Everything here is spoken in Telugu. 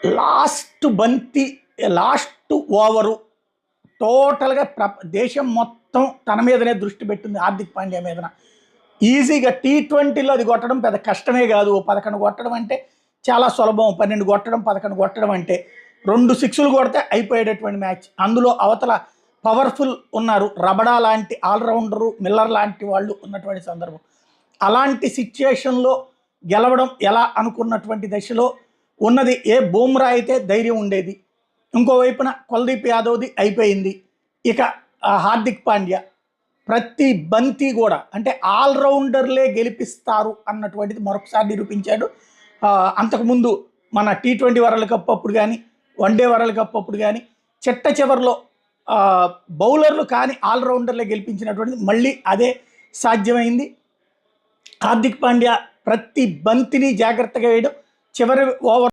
లాస్ట్ బంతి, లాస్ట్ ఓవరు టోటల్‌గా దేశం మొత్తం తన మీదనే దృష్టి పెట్టింది హార్దిక్ పాండ్యా మీదన. ఈజీగా టీ20లో అది కొట్టడం పెద్ద కష్టమే కాదు. 11 కొట్టడం అంటే చాలా సులభం. 12 కొట్టడం, 11 కొట్టడం అంటే 2 సిక్స్‌లు కొడితే అయిపోయేటటువంటి మ్యాచ్. అందులో అవతల పవర్‌ఫుల్ ఉన్నారు. రబడా లాంటి ఆల్రౌండరు, మిల్లర్ లాంటి వాళ్ళు ఉన్నటువంటి సందర్భం. అలాంటి సిచ్యుయేషన్‌లో గెలవడం ఎలా అనుకున్నటువంటి దశలో ఉన్నది బూమ్రా అయితే ధైర్యం ఉండేది. ఇంకోవైపున కుల్దీప్ యాదవ్‌ది అయిపోయింది. ఇక హార్దిక్ పాండ్యా ప్రతి బంతి కూడా అంటే ఆల్రౌండర్లే గెలిపిస్తారు అన్నటువంటిది మరొకసారి నిరూపించాడు. అంతకుముందు మన టీ20 వరల్డ్ కప్ అప్పుడు కానీ, వన్డే వరల్డ్ కప్ అప్పుడు కానీ చిట్ట చివరిలో బౌలర్లు కానీ ఆల్రౌండర్లే గెలిపించినటువంటిది మళ్ళీ అదే సాధ్యమైంది. హార్దిక్ పాండ్యా ప్రతి బంతిని జాగ్రత్తగా వేయడం, చివరి ఓవర్